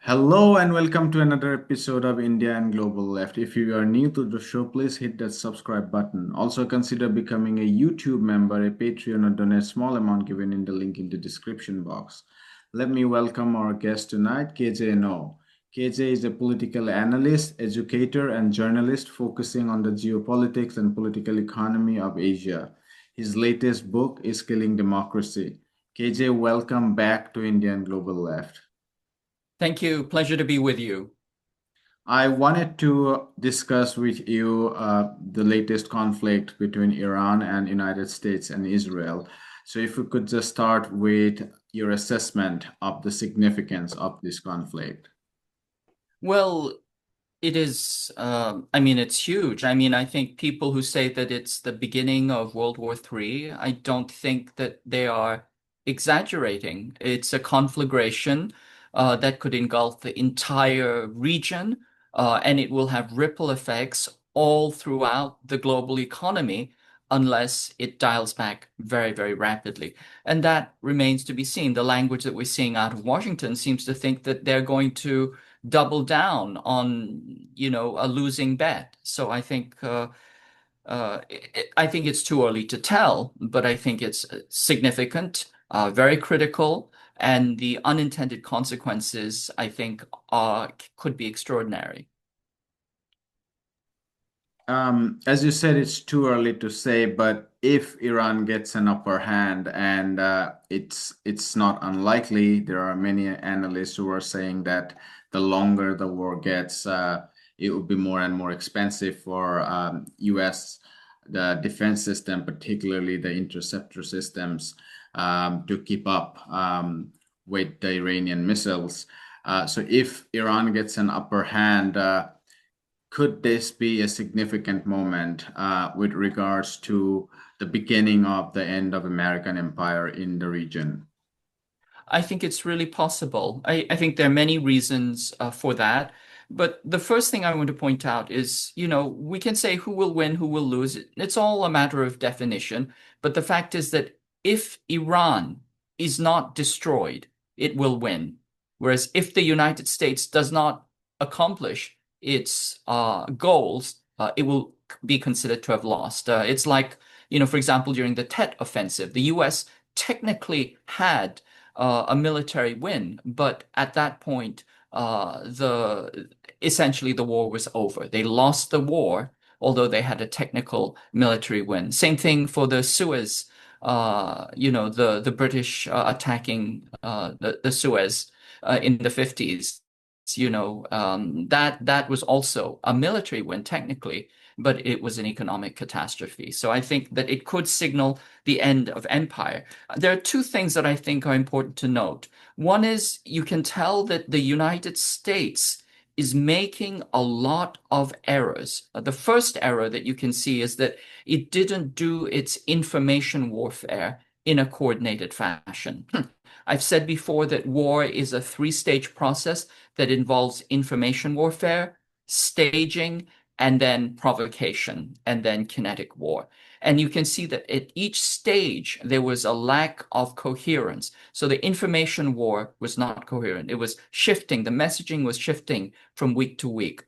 Hello and welcome to another episode of India and Global Left. If you are new to the show, please hit that subscribe button. Also consider becoming a YouTube member, a Patreon, or donate small amount given in the link in the description box. Let me welcome our guest tonight, KJ Noh. KJ is a political analyst, educator, and journalist focusing on the geopolitics and political economy of Asia. His latest book is Killing Democracy. KJ, welcome back to India and Global Left. Thank you. Pleasure to be with you. I wanted to discuss with you the latest conflict between Iran and United States and Israel. So if we could just start with your assessment of the significance of this conflict. Well, it is, it's huge. I think people who say that it's the beginning of World War III, I don't think that they are exaggerating. It's a conflagration that could engulf the entire region, and it will have ripple effects all throughout the global economy unless it dials back very, very rapidly. And that remains to be seen. The language that we're seeing out of Washington seems to think that they're going to double down on, a losing bet. So I think it's too early to tell, but I think it's significant, very critical, and the unintended consequences, I think, could be extraordinary. As you said, it's too early to say, but if Iran gets an upper hand, and it's not unlikely, there are many analysts who are saying that the longer the war gets, it will be more and more expensive for U.S. the defense system, particularly the interceptor systems, to keep up with the Iranian missiles. So if Iran gets an upper hand, could this be a significant moment with regards to the beginning of the end of American empire in the region? I think it's really possible. I think there are many reasons for that. But the first thing I want to point out is, we can say who will win, who will lose. It's all a matter of definition. But the fact is that if Iran is not destroyed, it will win. Whereas if the United States does not accomplish its goals, it will be considered to have lost. It's like, for example, during the Tet Offensive, the US technically had a military win, but at that point, the essentially the war was over. They lost the war, although they had a technical military win. Same thing for the Suez, the British attacking the Suez in the 50s. That was also a military win technically, but it was an economic catastrophe. So I think that it could signal the end of empire. There are two things that I think are important to note. One is you can tell that the United States is making a lot of errors. The first error that you can see is that it didn't do its information warfare in a coordinated fashion. I've said before that war is a three-stage process that involves information warfare, staging, and then provocation, and then kinetic war. And you can see that at each stage, there was a lack of coherence. So the information war was not coherent. It was shifting. The messaging was shifting from week to week.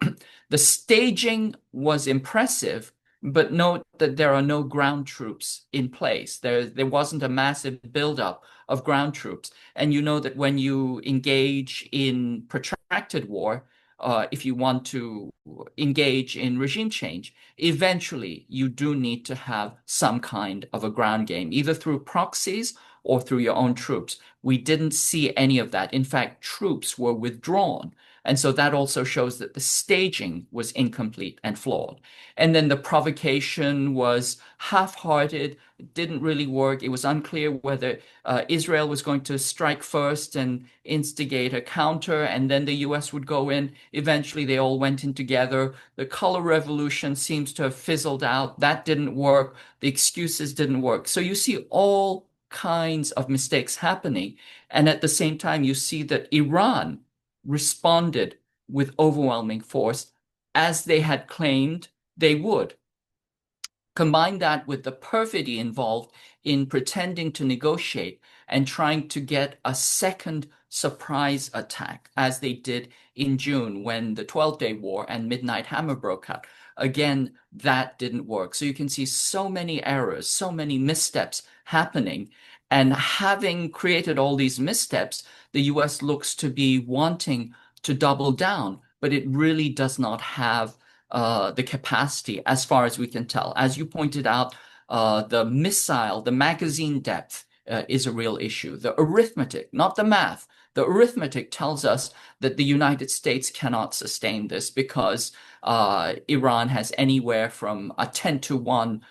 The staging was impressive, but note that there are no ground troops in place. There wasn't a massive buildup of ground troops. And you know that when you engage in protracted war, if you want to engage in regime change, eventually you do need to have some kind of a ground game, either through proxies or through your own troops. We didn't see any of that. In fact, troops were withdrawn. And so that also shows that the staging was incomplete and flawed. And then the provocation was half-hearted, didn't really work. It was unclear whether Israel was going to strike first and instigate a counter, and then the US would go in. Eventually, they all went in together. The color revolution seems to have fizzled out. That didn't work. The excuses didn't work. So you see all kinds of mistakes happening. And at the same time, you see that Iran responded with overwhelming force as they had claimed they would. Combine that with the perfidy involved in pretending to negotiate and trying to get a second surprise attack, as they did in June when the 12-day war and Midnight Hammer broke out. Again, that didn't work. So you can see so many errors, so many missteps happening. And having created all these missteps, the US looks to be wanting to double down, but it really does not have the capacity, as far as we can tell. As you pointed out, the magazine depth is a real issue. The arithmetic, not the math, the arithmetic tells us that the United States cannot sustain this because Iran has anywhere from a 10 to 1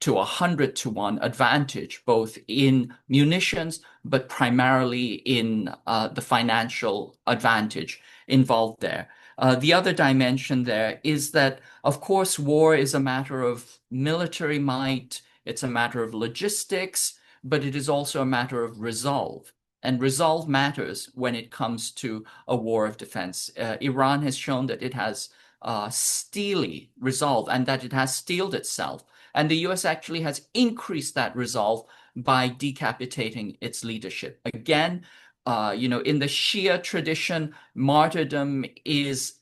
to 100 to 1 advantage, both in munitions, but primarily in the financial advantage involved there. The other dimension there is that, of course, war is a matter of military might, it's a matter of logistics, but it is also a matter of resolve. And resolve matters when it comes to a war of defense. Iran has shown that it has steely resolve and that it has steeled itself. And the US actually has increased that resolve by decapitating its leadership. Again, in the Shia tradition, martyrdom is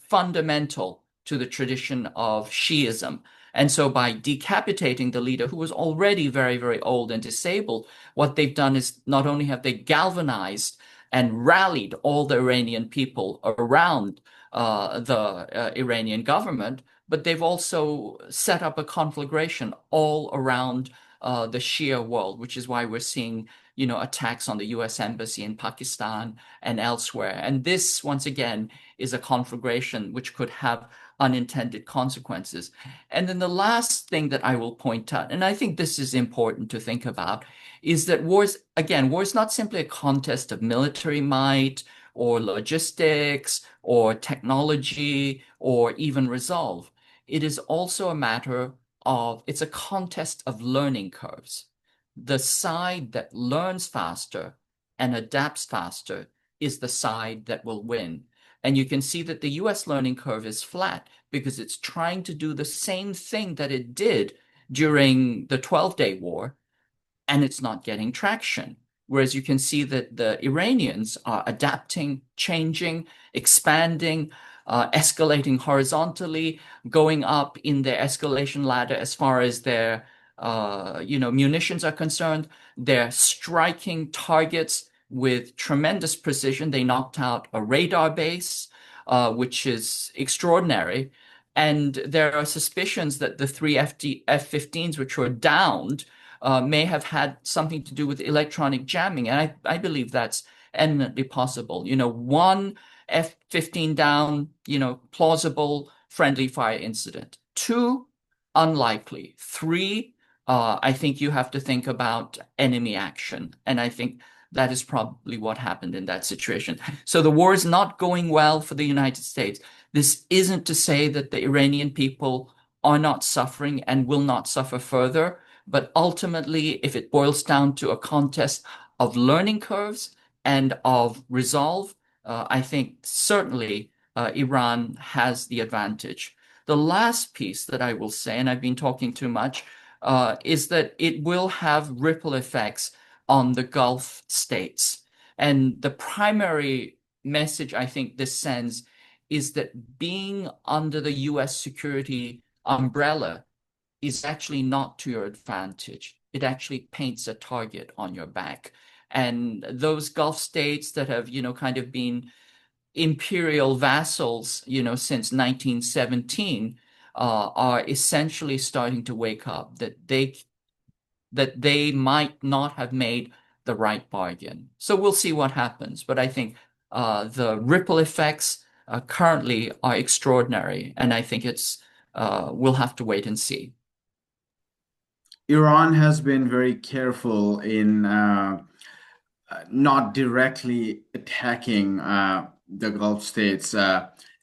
fundamental to the tradition of Shiism. And so by decapitating the leader who was already very, very old and disabled, what they've done is not only have they galvanized and rallied all the Iranian people around the Iranian government, but they've also set up a conflagration all around the Shia world, which is why we're seeing, attacks on the US embassy in Pakistan and elsewhere. And this, once again, is a conflagration which could have unintended consequences. And then the last thing that I will point out, and I think this is important to think about, is that war is not simply a contest of military might or logistics or technology or even resolve. It is also a matter of, it's a contest of learning curves. The side that learns faster and adapts faster is the side that will win. And you can see that the US learning curve is flat because it's trying to do the same thing that it did during the 12-day war, and it's not getting traction. Whereas you can see that the Iranians are adapting, changing, expanding, escalating horizontally, going up in their escalation ladder as far as their munitions are concerned. They're striking targets with tremendous precision. They knocked out a radar base, which is extraordinary. And there are suspicions that the three F-15s, which were downed, may have had something to do with electronic jamming. And I believe that's eminently possible. One F-15 down, plausible friendly fire incident. Two, unlikely. Three, I think you have to think about enemy action. And I think that is probably what happened in that situation. So the war is not going well for the United States. This isn't to say that the Iranian people are not suffering and will not suffer further. But ultimately, if it boils down to a contest of learning curves and of resolve, I think certainly Iran has the advantage. The last piece that I will say, and I've been talking too much, is that it will have ripple effects on the Gulf states. And the primary message I think this sends is that being under the US security umbrella is actually not to your advantage. It actually paints a target on your back. And those Gulf states that have, kind of been imperial vassals, since 1917, are essentially starting to wake up that they might not have made the right bargain. So we'll see what happens. But I think the ripple effects currently are extraordinary, and I think we'll have to wait and see. Iran has been very careful in not directly attacking the Gulf states,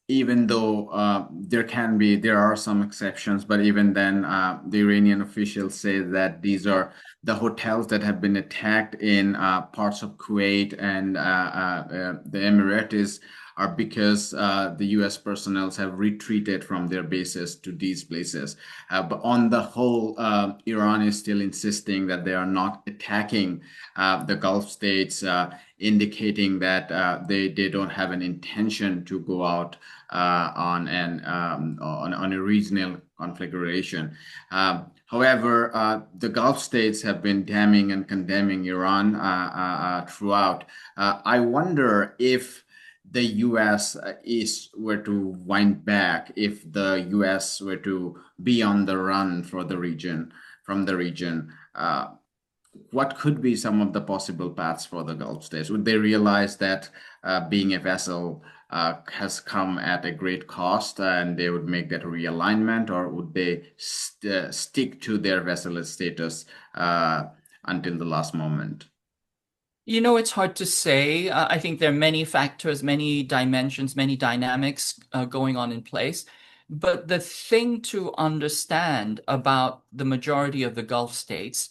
even though there are some exceptions, but even then, the Iranian officials say that these are the hotels that have been attacked in parts of Kuwait and the Emirates are because the U.S. personnel have retreated from their bases to these places. But on the whole, Iran is still insisting that they are not attacking the Gulf states, indicating that they don't have an intention to go out on a regional configuration. However, the Gulf states have been damning and condemning Iran throughout. I wonder if the U.S. is were to wind back, if the U.S. were to be on the run for the region from the region. What could be some of the possible paths for the Gulf states? Would they realize that being a vassal has come at a great cost and they would make that realignment, or would they stick to their vassal status until the last moment? It's hard to say. I think there are many factors, many dimensions, many dynamics going on in place. But the thing to understand about the majority of the Gulf states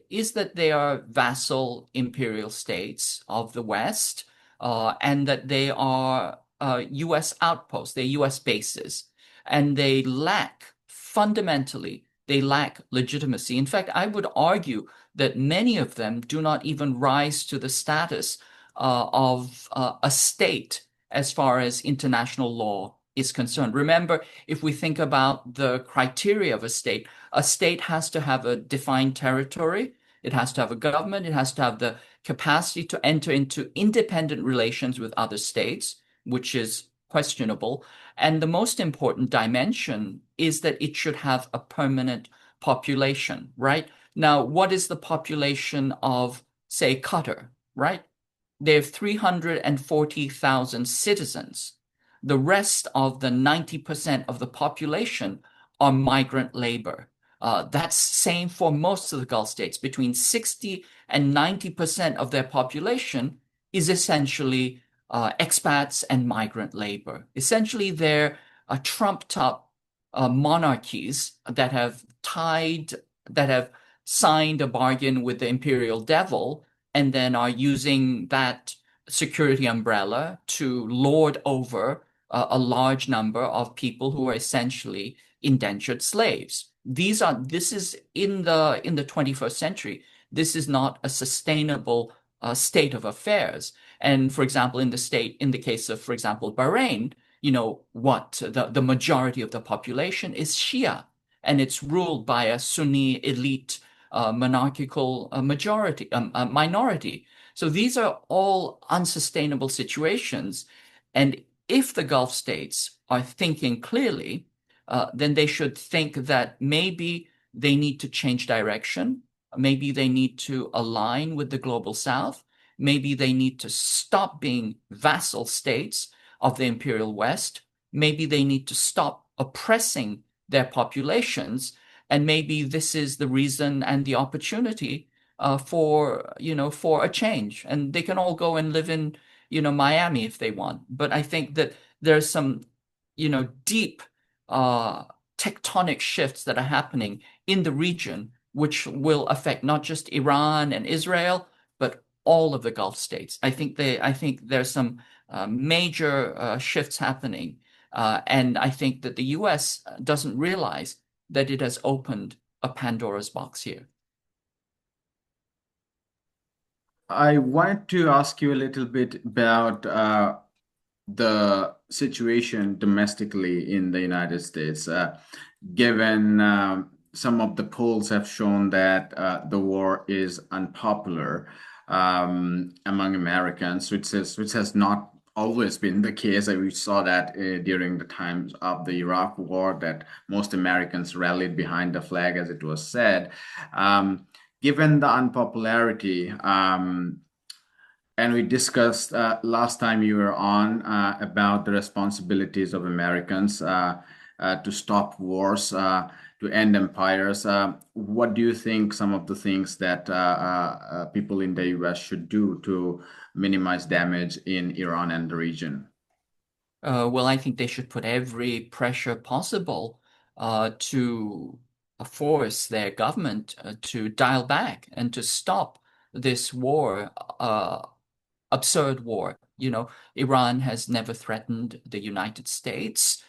is that they are vassal imperial states of the West, and that they are U.S. outposts, they're U.S. bases, and fundamentally, they lack legitimacy. In fact, I would argue that many of them do not even rise to the status of a state as far as international law is concerned. Remember, if we think about the criteria of a state has to have a defined territory, it has to have a government, it has to have the capacity to enter into independent relations with other states, which is questionable. And the most important dimension is that it should have a permanent population, right? Now, what is the population of, say, Qatar, right? They have 340,000 citizens. The rest of the 90% of the population are migrant labor. That's same for most of the Gulf states. Between 60 and 90% of their population is essentially expats and migrant labor. Essentially, they're trumped up monarchies that have signed a bargain with the imperial devil and then are using that security umbrella to lord over a large number of people who are essentially indentured slaves. This is in the 21st century. This is not a sustainable state of affairs. And for example, in the case of, for example, Bahrain, the majority of the population is Shia, and it's ruled by a Sunni elite monarchical minority. So these are all unsustainable situations. And if the Gulf states are thinking clearly, then they should think that maybe they need to change direction. Maybe they need to align with the global South. Maybe they need to stop being vassal states of the Imperial West. Maybe they need to stop oppressing their populations. And maybe this is the reason and the opportunity for a change. And they can all go and live in, Miami if they want. But I think that there's some, deep tectonic shifts that are happening in the region, which will affect not just Iran and Israel, but all of the Gulf states. I think there's some major shifts happening, and I think that the U.S. doesn't realize that it has opened a Pandora's box here. I wanted to ask you a little bit about the situation domestically in the United States, given some of the polls have shown that the war is unpopular among Americans, which has not always been the case. We saw that during the times of the Iraq War, that most Americans rallied behind the flag, as it was said. Given the unpopularity, and we discussed last time you were on about the responsibilities of Americans to stop wars, to end empires. What do you think some of the things that people in the US should do to minimize damage in Iran and the region? Well, I think they should put every pressure possible to force their government to dial back and to stop this war, absurd war Iran has never threatened the United States.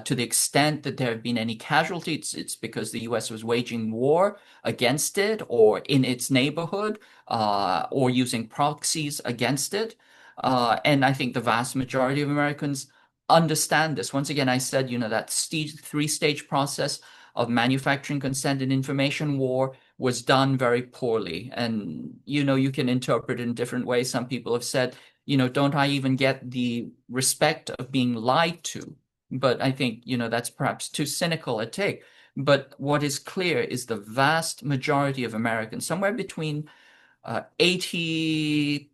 To the extent that there have been any casualties, it's because the US was waging war against it or in its neighborhood, or using proxies against it. And I think the vast majority of Americans understand this. Once again, I said, that three-stage process of manufacturing consent and information war was done very poorly. And, you can interpret it in different ways. Some people have said, don't I even get the respect of being lied to? But I think, that's perhaps too cynical a take. But what is clear is the vast majority of Americans, somewhere between 70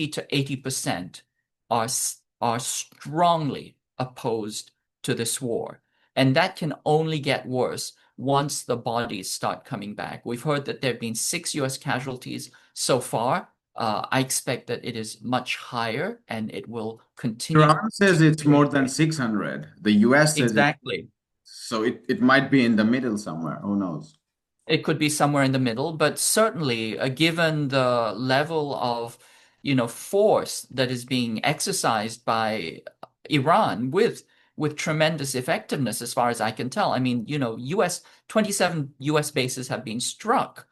to 80%, are strongly opposed to this war. And that can only get worse once the bodies start coming back. We've heard that there have been 6 US casualties so far. I expect that it is much higher and it will continue Iran says it's to more than increase. 600. The US says it, Exactly. so it might be in the middle somewhere. Who knows? It could be somewhere in the middle, but certainly, given the level of, force that is being exercised by Iran with tremendous effectiveness, as far as I can tell. I mean, 27 US bases have been struck,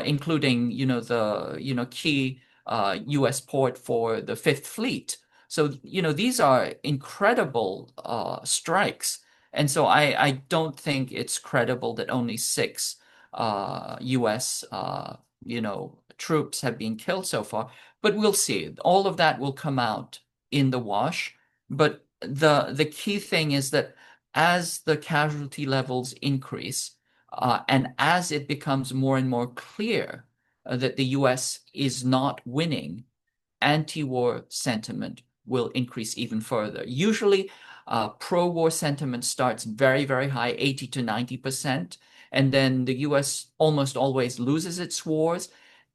including, the, key US port for the Fifth Fleet. So, these are incredible strikes. And so I don't think it's credible that only 6 US, troops have been killed so far. But we'll see. All of that will come out in the wash. But the key thing is that as the casualty levels increase, and as it becomes more and more clear that the US is not winning, anti-war sentiment will increase even further. Usually, pro-war sentiment starts very, very high, 80 to 90%, and then the US almost always loses its wars.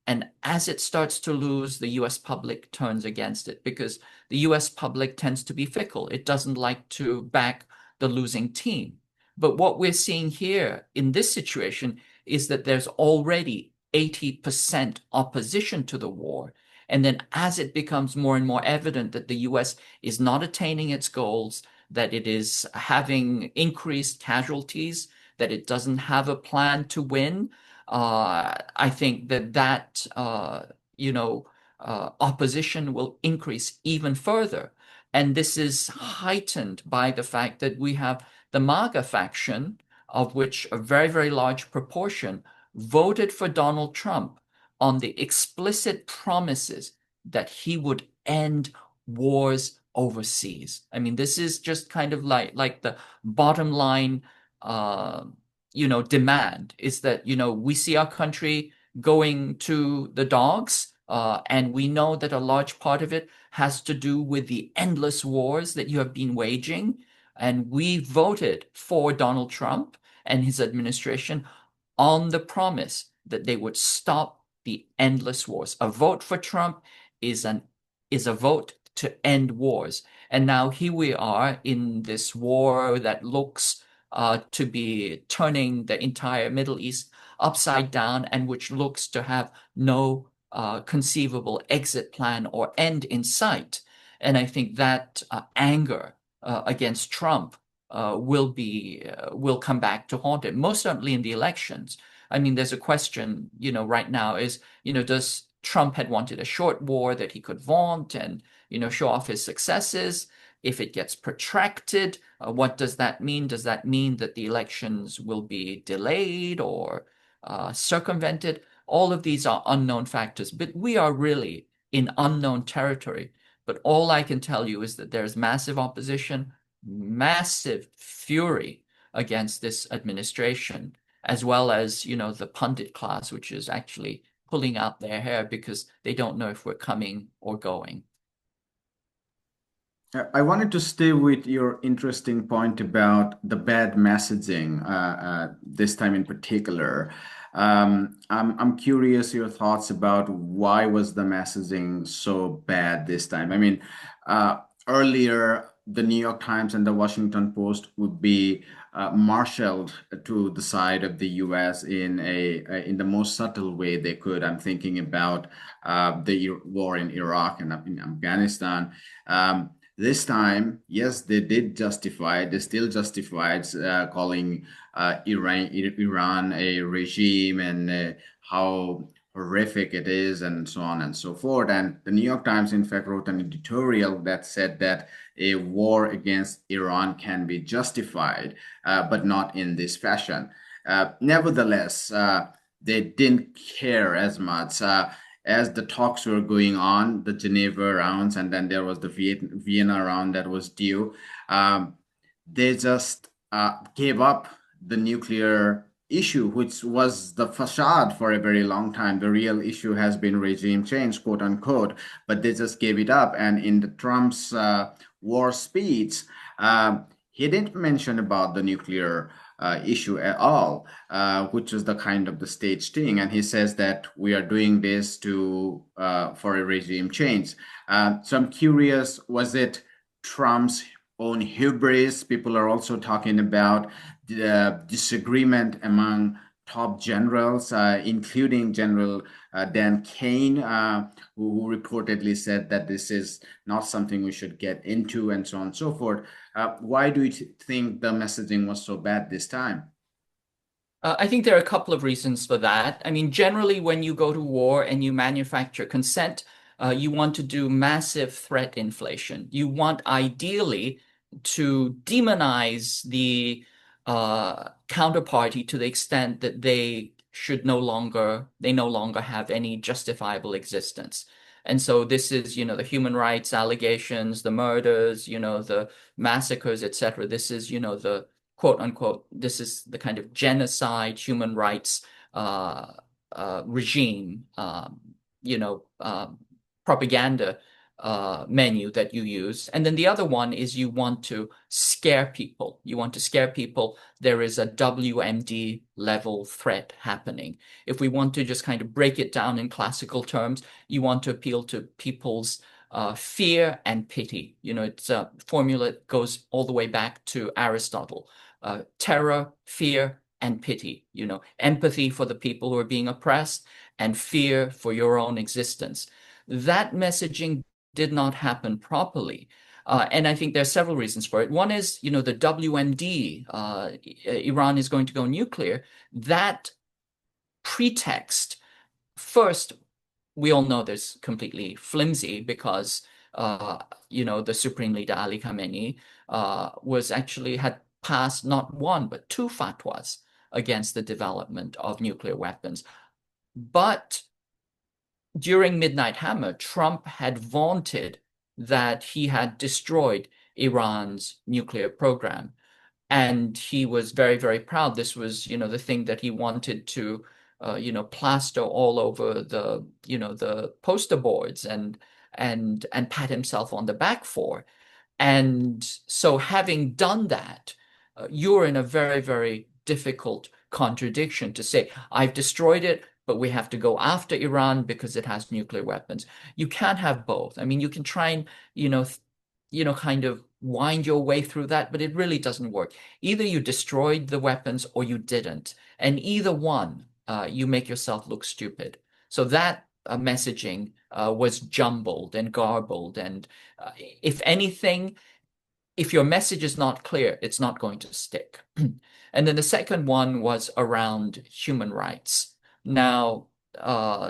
And as it starts to lose, the US public turns against it because the US public tends to be fickle. It doesn't like to back the losing team. But what we're seeing here in this situation is that there's already 80% opposition to the war. And then as it becomes more and more evident that the US is not attaining its goals, that it is having increased casualties, that it doesn't have a plan to win, I think that opposition will increase even further. And this is heightened by the fact that we have the MAGA faction, of which a very, very large proportion voted for Donald Trump on the explicit promises that he would end wars overseas. I mean, this is just kind of like the bottom line, demand is that, we see our country going to the dogs, and we know that a large part of it has to do with the endless wars that you have been waging. And we voted for Donald Trump and his administration on the promise that they would stop the endless wars. A vote for Trump is a vote to end wars. And now here we are in this war that looks to be turning the entire Middle East upside down and which looks to have no conceivable exit plan or end in sight. And I think that anger against Trump will come back to haunt it, most certainly in the elections. I mean, there's a question, right now is, does Trump had wanted a short war that he could vaunt and, show off his successes? If it gets protracted, what does that mean? Does that mean that the elections will be delayed or circumvented? All of these are unknown factors, but we are really in unknown territory. But all I can tell you is that there's massive opposition, massive fury against this administration, as well as, the pundit class, which is actually pulling out their hair because they don't know if we're coming or going. I wanted to stay with your interesting point about the bad messaging, this time in particular. I'm curious your thoughts about why was the messaging so bad this time? I mean, earlier the New York Times and the Washington Post would be marshaled to the side of the U.S. in the most subtle way they could. I'm thinking about the war in Iraq and in Afghanistan. This time, yes, they did justify. They still justified calling Iran a regime and how horrific it is, and so on and so forth. And the New York Times, in fact, wrote an editorial that said that a war against Iran can be justified, but not in this fashion. Nevertheless, they didn't care as much. As the talks were going on, the Geneva rounds, and then there was the Vienna round that was due, they just gave up the nuclear issue, which was the facade for a very long time. The real issue has been regime change, quote unquote, but they just gave it up. And in the Trump's war speech, he didn't mention about the nuclear issue at all, which is the kind of the stage thing. And he says that we are doing this to for a regime change. So I'm curious, was it Trump's own hubris? People are also talking about the disagreement among top generals, including General Dan Kane, who reportedly said that this is not something we should get into, and so on and so forth. Why do you think the messaging was so bad this time? I think there are a couple of reasons for that. I mean, generally, when you go to war and you manufacture consent, you want to do massive threat inflation. You want ideally to demonize the counterparty to the extent that they no longer have any justifiable existence. And so this is, the human rights allegations, the murders, the massacres, etc. This is, the quote unquote, this is the kind of genocide human rights regime, you know, uh, propaganda menu that you use. And then the other one is you want to scare people. You want to scare people. There is a WMD level threat happening. If we want to just kind of break it down in classical terms, you want to appeal to people's fear and pity. It's a formula that goes all the way back to Aristotle. Terror, fear, and pity. Empathy for the people who are being oppressed and fear for your own existence. That messaging did not happen properly. And I think there are several reasons for it. One is, the WMD, Iran is going to go nuclear. That pretext, first, we all know there's completely flimsy because, the Supreme Leader Ali Khamenei had passed not one, but two fatwas against the development of nuclear weapons. But during Midnight Hammer, Trump had vaunted that he had destroyed Iran's nuclear program. And he was very, very proud. This was, the thing that he wanted to, plaster all over the poster boards and pat himself on the back for. And so having done that, you're in a very, very difficult contradiction to say, I've destroyed it, but we have to go after Iran because it has nuclear weapons. You can't have both. I mean, you can try and, kind of wind your way through that, but it really doesn't work. Either you destroyed the weapons or you didn't. And either one, you make yourself look stupid. So that messaging was jumbled and garbled. And if anything, if your message is not clear, it's not going to stick. And then the second one was around human rights. Now,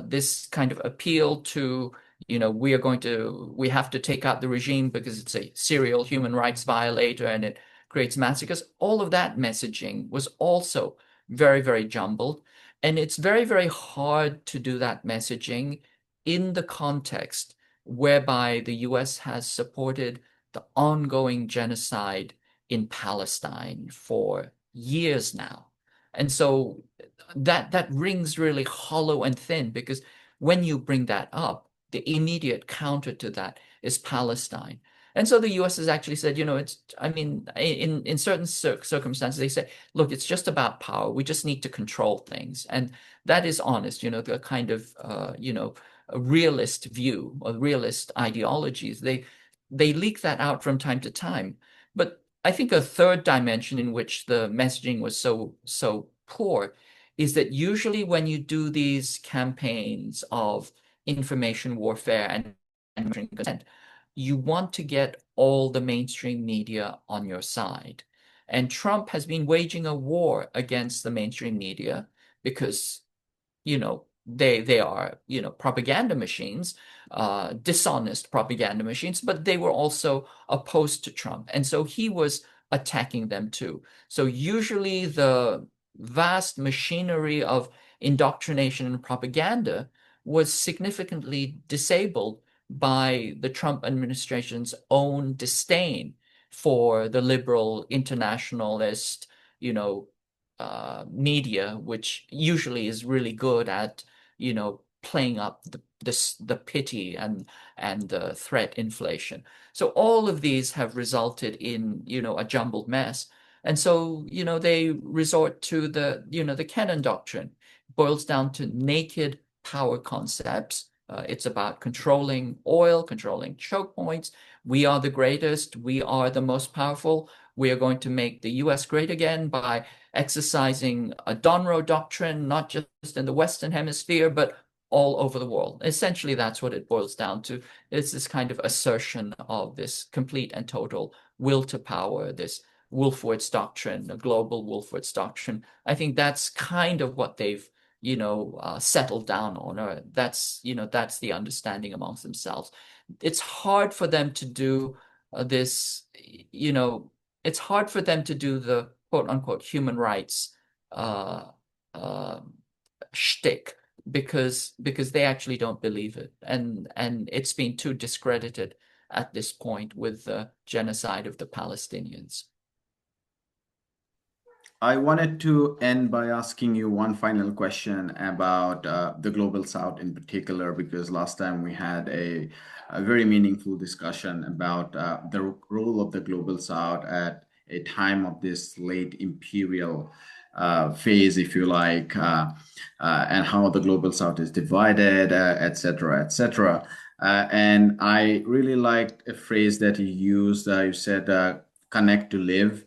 this kind of appeal to, we have to take out the regime because it's a serial human rights violator and it creates massacres. All of that messaging was also very, very jumbled. And it's very, very hard to do that messaging in the context whereby the US has supported the ongoing genocide in Palestine for years now. And so that rings really hollow and thin because when you bring that up, the immediate counter to that is Palestine. And so the US has actually said, in certain circumstances, they say, look, it's just about power. We just need to control things. And that is honest, the kind of, a realist view or realist ideologies. they leak that out from time to time. But I think a third dimension in which the messaging was so poor is that usually when you do these campaigns of information warfare and consent, you want to get all the mainstream media on your side. And Trump has been waging a war against the mainstream media because they are propaganda machines, dishonest propaganda machines, but they were also opposed to Trump, and so he was attacking them too. So usually the vast machinery of indoctrination and propaganda was significantly disabled by the Trump administration's own disdain for the liberal internationalist, you know, media, which usually is really good at, playing up the pity and the threat inflation. So all of these have resulted in, a jumbled mess. And so, they resort to the Kennan doctrine. Boils down to naked power concepts. It's about controlling oil, controlling choke points. We are the greatest. We are the most powerful. We are going to make the US great again by exercising a Donroe doctrine, not just in the Western Hemisphere, but all over the world. Essentially, that's what it boils down to. It's this kind of assertion of this complete and total will to power, this Wolfowitz doctrine, the global Wolfowitz doctrine. I think that's kind of what they've, settled down on, or that's the understanding amongst themselves. It's hard for them to do this, it's hard for them to do the quote unquote human rights uh, uh, shtick because they actually don't believe it, and it's been too discredited at this point with the genocide of the Palestinians. I wanted to end by asking you one final question about the Global South in particular, because last time we had a very meaningful discussion about the role of the Global South at a time of this late imperial phase, if you like, and how the Global South is divided, et cetera, et cetera. And I really liked a phrase that you used. You said, connect to live.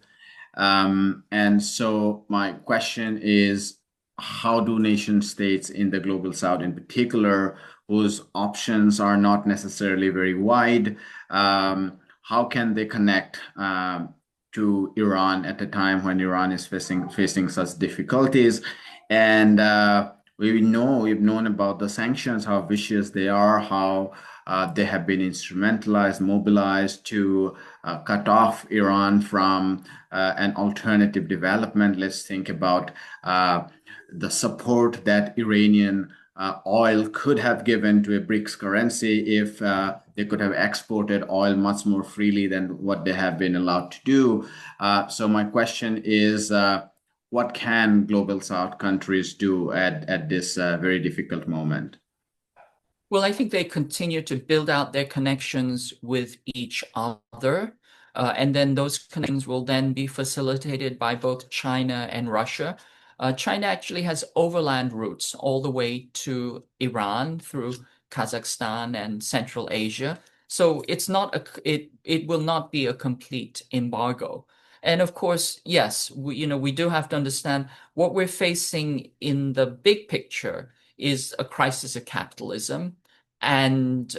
And so my question is, how do nation states in the global south in particular, whose options are not necessarily very wide, how can they connect to Iran at a time when Iran is facing such difficulties? And we've known about the sanctions, how vicious they are, how they have been instrumentalized, mobilized to cut off Iran from an alternative development. Let's think about the support that Iranian oil could have given to a BRICS currency if they could have exported oil much more freely than what they have been allowed to do. So my question is, what can global South countries do at this very difficult moment? Well, I think they continue to build out their connections with each other. And then those connections will then be facilitated by both China and Russia. China actually has overland routes all the way to Iran through Kazakhstan and Central Asia. So it will not be a complete embargo. And of course, yes, we do have to understand what we're facing in the big picture is a crisis of capitalism. And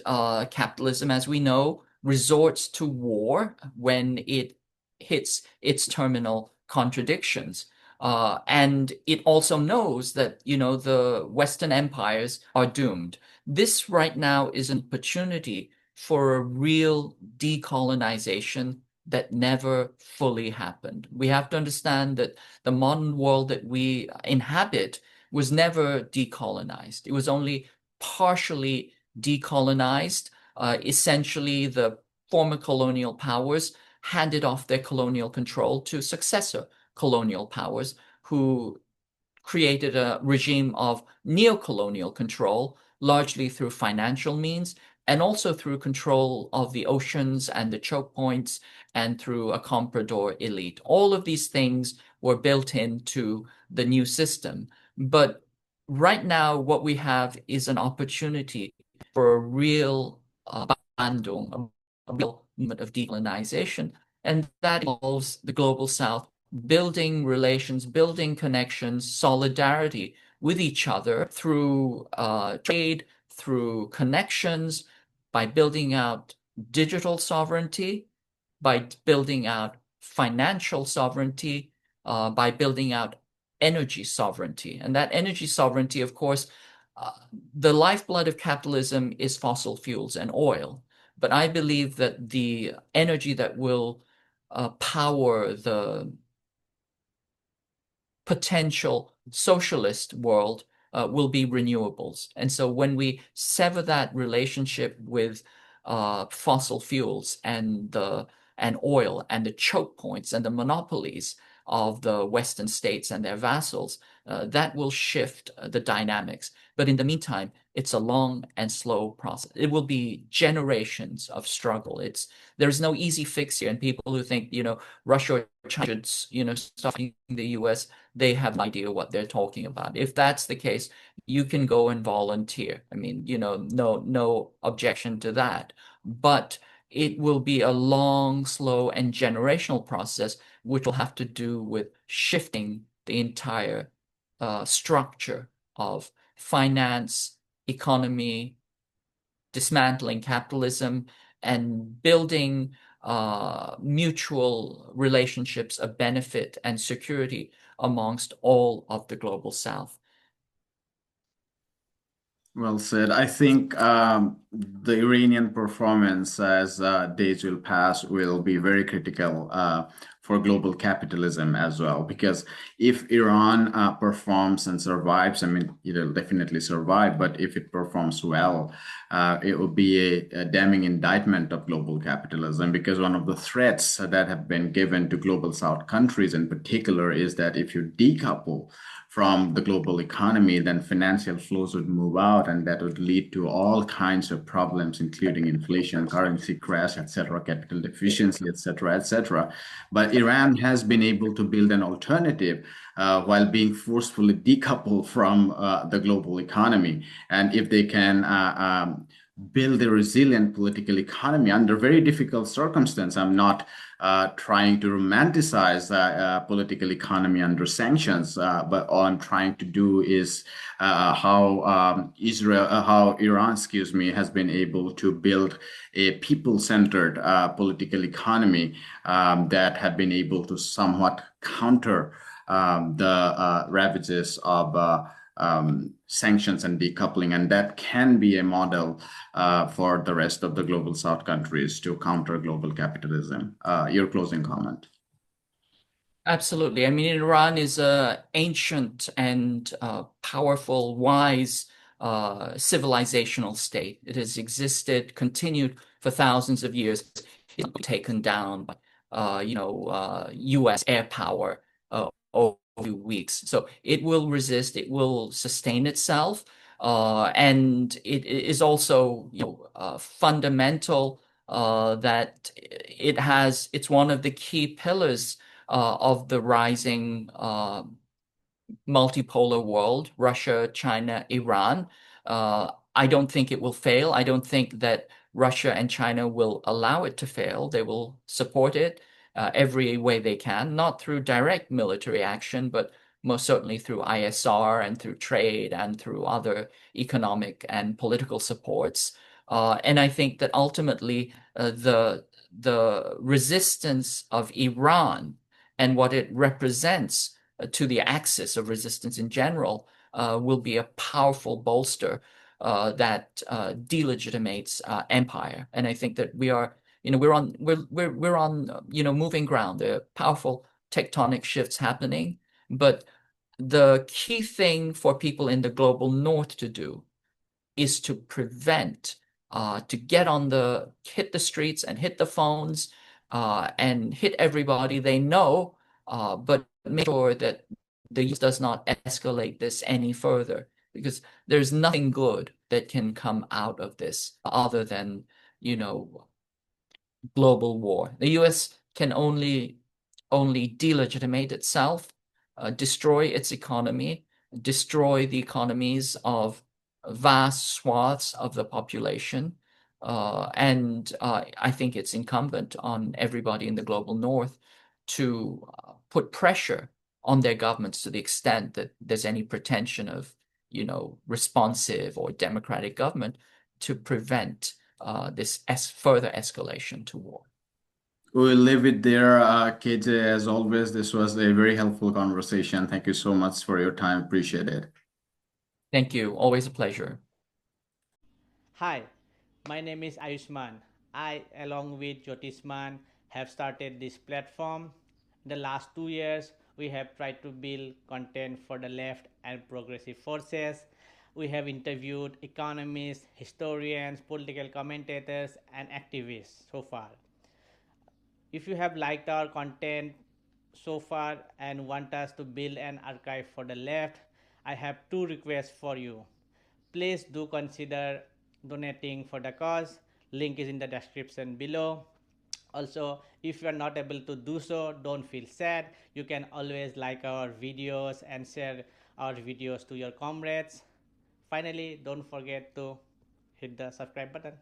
capitalism, as we know, resorts to war when it hits its terminal contradictions. And it also knows that, the Western empires are doomed. This right now is an opportunity for a real decolonization that never fully happened. We have to understand that the modern world that we inhabit was never decolonized. It was only partially decolonized. Essentially, the former colonial powers handed off their colonial control to successor colonial powers who created a regime of neo-colonial control, largely through financial means and also through control of the oceans and the choke points and through a comprador elite. All of these things were built into the new system. But right now, what we have is an opportunity for a real Bandung, real movement of decolonization, and that involves the global South building relations, building connections, solidarity with each other through trade, through connections, by building out digital sovereignty, by building out financial sovereignty, by building out energy sovereignty. And that energy sovereignty, of course, uh, the lifeblood of capitalism is fossil fuels and oil. But I believe that the energy that will power the potential socialist world will be renewables. And so when we sever that relationship with fossil fuels and oil and the choke points and the monopolies of the Western states and their vassals, that will shift the dynamics. But in the meantime, it's a long and slow process. It will be generations of struggle. There's no easy fix here. And people who think, Russia or China should, stop the US, they have no idea what they're talking about. If that's the case, you can go and volunteer. I mean, no objection to that. But it will be a long, slow, and generational process, which will have to do with shifting the entire structure of finance, economy, dismantling capitalism, and building mutual relationships of benefit and security amongst all of the global South. Well said. I think the Iranian performance as days will pass will be very critical for global capitalism as well. Because if Iran performs and survives, I mean, it'll definitely survive, but if it performs well, it will be a damning indictment of global capitalism. Because one of the threats that have been given to global South countries in particular is that if you decouple from the global economy, then financial flows would move out, and that would lead to all kinds of problems, including inflation, currency crash, etc., capital deficiency, etc., etc. But Iran has been able to build an alternative while being forcefully decoupled from the global economy. And if they can build a resilient political economy under very difficult circumstances. I'm not trying to romanticize political economy under sanctions, but all I'm trying to do is how Iran, excuse me, has been able to build a people-centered political economy that have been able to somewhat counter the ravages of sanctions and decoupling, and that can be a model for the rest of the global South countries to counter global capitalism. Your closing comment. Absolutely. I mean, Iran is a ancient and powerful, wise civilizational state. It has existed, continued for thousands of years. It's not taken down by, U.S. air power over a few weeks. So it will resist. It will sustain itself, and it is also, fundamental that it's one of the key pillars of the rising multipolar world, Russia, China, Iran. I don't think it will fail. I don't think that Russia and China will allow it to fail. They will support it every way they can, not through direct military action, but most certainly through ISR and through trade and through other economic and political supports. And I think that ultimately the resistance of Iran and what it represents to the axis of resistance in general will be a powerful bolster that delegitimates empire. And I think that we're on moving ground. There are powerful tectonic shifts happening, but the key thing for people in the global north to do is to prevent, to hit the streets and hit the phones and hit everybody they know, but make sure that the US does not escalate this any further, because there's nothing good that can come out of this other than, global war. The US can only delegitimate itself, destroy its economy, destroy the economies of vast swaths of the population, And I think it's incumbent on everybody in the global north to put pressure on their governments to the extent that there's any pretension of, responsive or democratic government to prevent this further escalation to war. We'll leave it there, KJ. As always, this was a very helpful conversation. Thank you so much for your time. Appreciate it. Thank you. Always a pleasure. Hi, my name is Ayushman. I, along with Jyotisman, have started this platform. In the last 2 years, we have tried to build content for the left and progressive forces. We have interviewed economists, historians, political commentators, and activists so far. If you have liked our content so far and want us to build an archive for the left, I have two requests for you. Please do consider donating for the cause. Link is in the description below. Also, if you are not able to do so, don't feel sad. You can always like our videos and share our videos to your comrades. Finally, don't forget to hit the subscribe button.